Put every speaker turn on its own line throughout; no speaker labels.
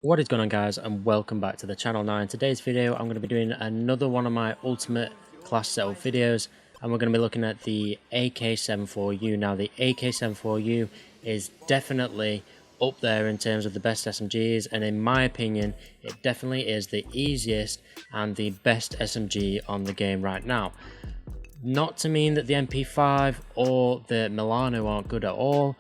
What is going on, guys, and welcome back to the channel. Now in today's video I'm going to be doing another one of my ultimate class setup videos, and we're going to be looking at the AK74u. Now the AK74u is definitely up there in terms of the best SMGs, and in my opinion it definitely is the easiest and the best SMG on the game right now. Not to mean that the MP5 or the Milano aren't good at all.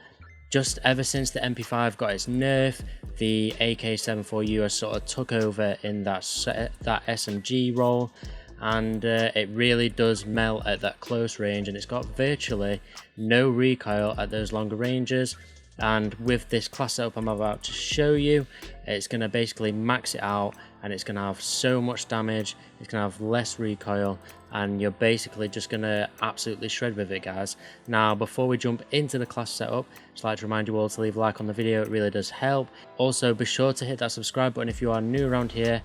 Just ever since the MP5 got its nerf, the AK74u has sort of took over in that SMG role, and it really does melt at that close range, and it's got virtually no recoil at those longer ranges. And with this class setup I'm about to show you, it's going to basically max it out, and it's going to have so much damage, it's going to have less recoil, and you're basically just going to absolutely shred with it, guys. Now before we jump into the class setup, just like to remind you all to leave a like on the video, it really does help. Also be sure to hit that subscribe button if you are new around here,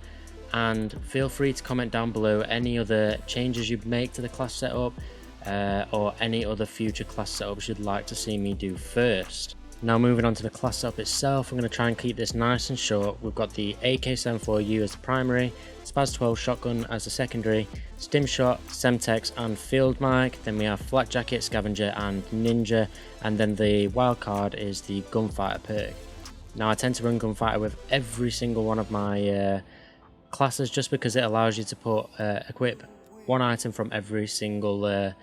and feel free to comment down below any other changes you make to the class setup, or any other future class setups you'd like to see me do first. Now moving on to the class setup itself, I'm going to try and keep this nice and short. We've got the AK74u as the primary, Spaz-12 shotgun as the secondary, stim shot, semtex and field mic. Then we have flak jacket, scavenger and ninja, and then the wildcard is the gunfighter perk. Now I tend to run gunfighter with every single one of my classes, just because it allows you to equip one item from every single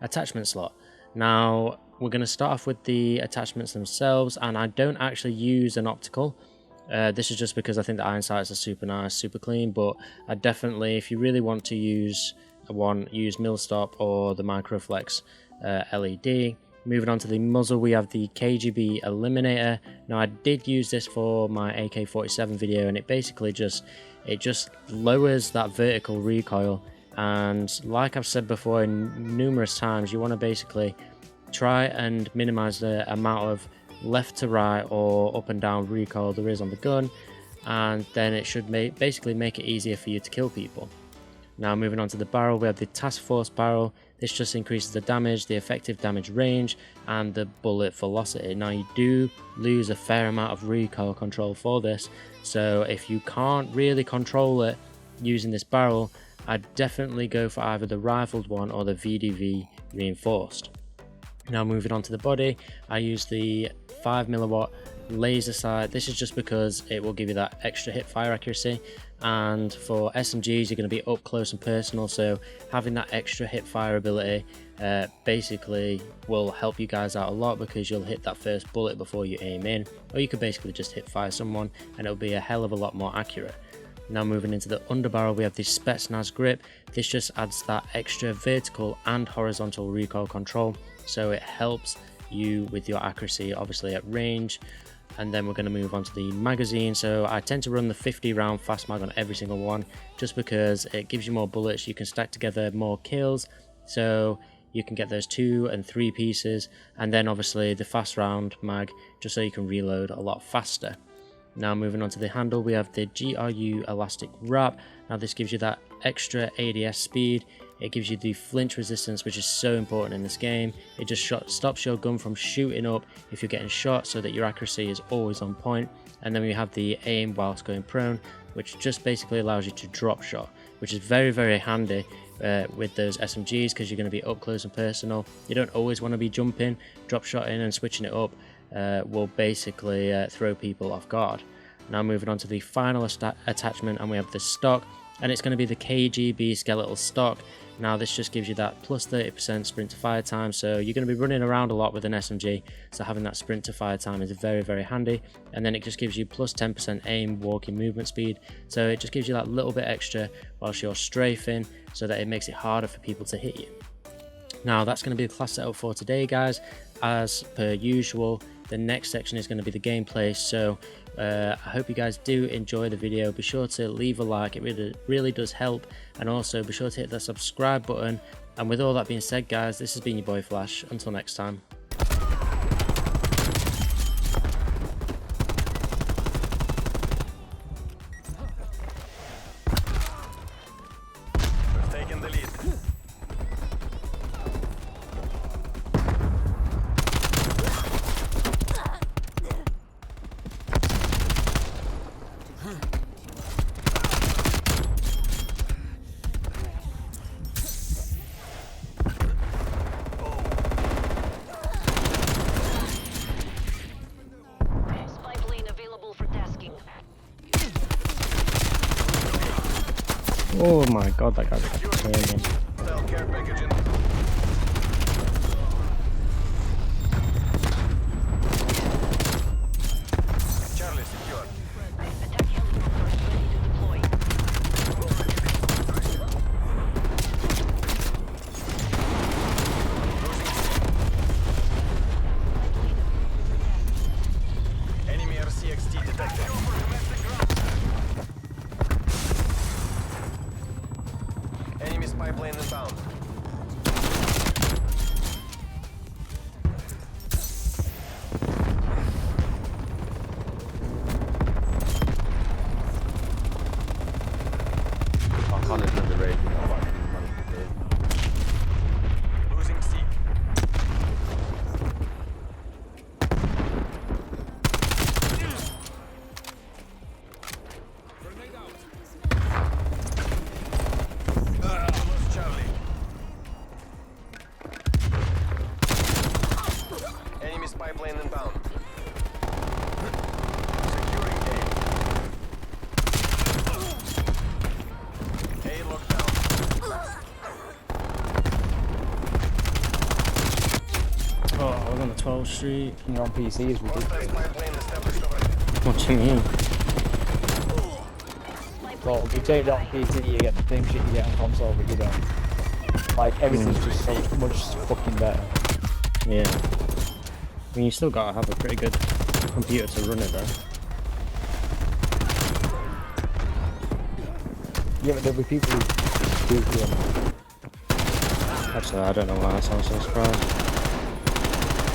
attachment slot. Now we're going to start off with the attachments themselves, and I don't actually use an optical. This is just because I think the iron sights are super nice, super clean, but I definitely, if you really want to use one, use milstop or the microflex LED. Moving on to the muzzle, we have the KGB Eliminator. Now I did use this for my AK47 video, and it basically just lowers that vertical recoil, and like I've said before in numerous times, you want to basically try and minimize the amount of left to right or up and down recoil there is on the gun, and then it should basically make it easier for you to kill people. Now moving on to the barrel, we have the task force barrel. This just increases the damage, the effective damage range and the bullet velocity. Now you do lose a fair amount of recoil control for this, so if you can't really control it using this barrel, I'd definitely go for either the rifled one or the VDV reinforced. Now moving on to the body, I use the 5mm laser sight. This is just because it will give you that extra hip fire accuracy, and for SMGs you're going to be up close and personal, so having that extra hip fire ability basically will help you guys out a lot, because you'll hit that first bullet before you aim in, or you could basically just hip fire someone and it'll be a hell of a lot more accurate. Now moving into the underbarrel, we have the Spetsnaz grip. This just adds that extra vertical and horizontal recoil control, so it helps you with your accuracy, obviously at range. And then we're going to move on to the magazine. So I tend to run the 50 round fast mag on every single one, just because it gives you more bullets, you can stack together more kills, so you can get those 2 and 3 pieces, and then obviously the fast round mag just so you can reload a lot faster. Now moving on to the handle, we have the GRU elastic wrap. Now this gives you that extra ADS speed, it gives you the flinch resistance, which is so important in this game. It just stops your gun from shooting up if you're getting shot, so that your accuracy is always on point. And then we have the aim whilst going prone, which just basically allows you to drop shot, which is very, very handy with those SMGs, because you're going to be up close and personal. You don't always want to be jumping. Drop shotting and switching it up will basically throw people off guard. Now moving on to the final attachment, and we have the stock, and it's going to be the KGB Skeletal stock. Now this just gives you that plus 30% sprint to fire time, so you're going to be running around a lot with an SMG, so having that sprint to fire time is very, very handy. And then it just gives you plus 10% aim, walking, movement speed, so it just gives you that little bit extra whilst you're strafing, so that it makes it harder for people to hit you. Now that's going to be the class setup for today, guys. As per usual, the next section is going to be the gameplay, so I hope you guys do enjoy the video. Be sure to leave a like, it really does help, and also be sure to hit that subscribe button. And with all that being said, guys, this has been your boy Flash. Until next time.
Taking the lead.
Oh my god, that guy's like turning.
Charlie secure. Enemy RCXD detected. Enemy spy plane inbound.
I can't even the raid, you know, like,
Losing C. Lost Charlie. Enemy spy plane inbound. Securing A. A locked down.
Oh, we're on the 12th Street.
You're on PC is
Hostile
ridiculous.
spy plane established already.
What do you mean?
Well, if you take it on PC, you get the same shit you get on console, but you don't. Like, everything's just so much fucking better.
Yeah. I mean, you still gotta have a pretty good computer to run it though.
Yeah, but there'll be people who do them.
Actually, I don't know why I sound so surprised.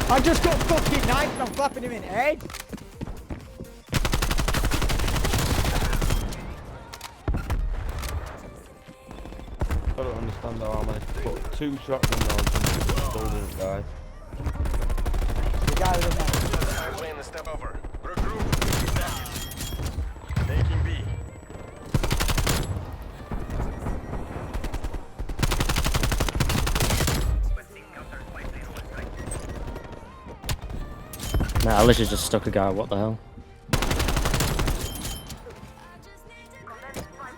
I just got fucking knifed and I'm flapping him in the head!
I don't understand how I managed to put 2 shotgun rounds and still didn't die.
The guy with the
Spy plane the step over. Regroup. Taking B.
Nah, I literally just stuck a guy, what the hell?
I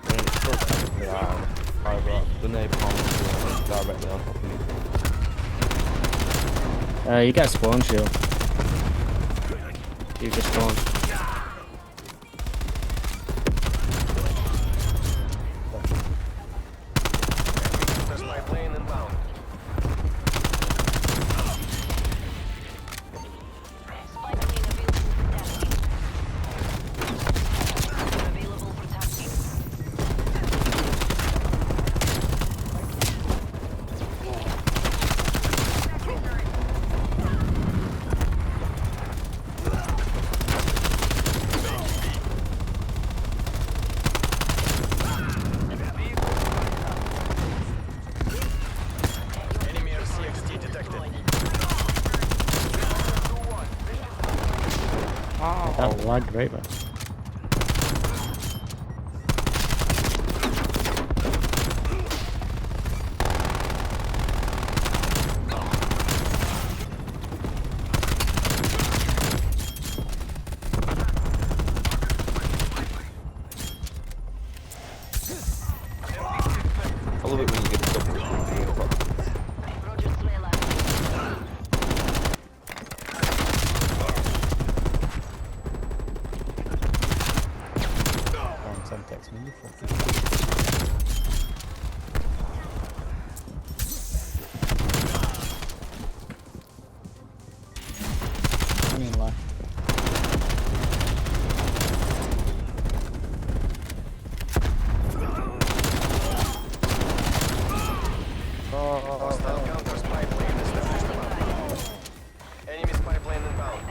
mean, it's still technically out. However, the napalm is directly on top of me.
You get a spawn shield. You just spawn.
The spy plane inbound. Enemy RCXD detected.
That lag great, man.
I love it when you get a double.
text me, you fucking. I mean, like.
Hostile counter spy plane established above. Enemy spy plane inbound.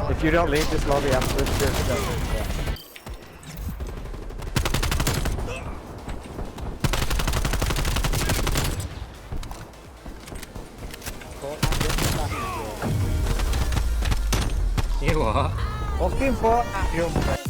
If you don't leave this lobby after this, just go.
You what?
Fucking fuck.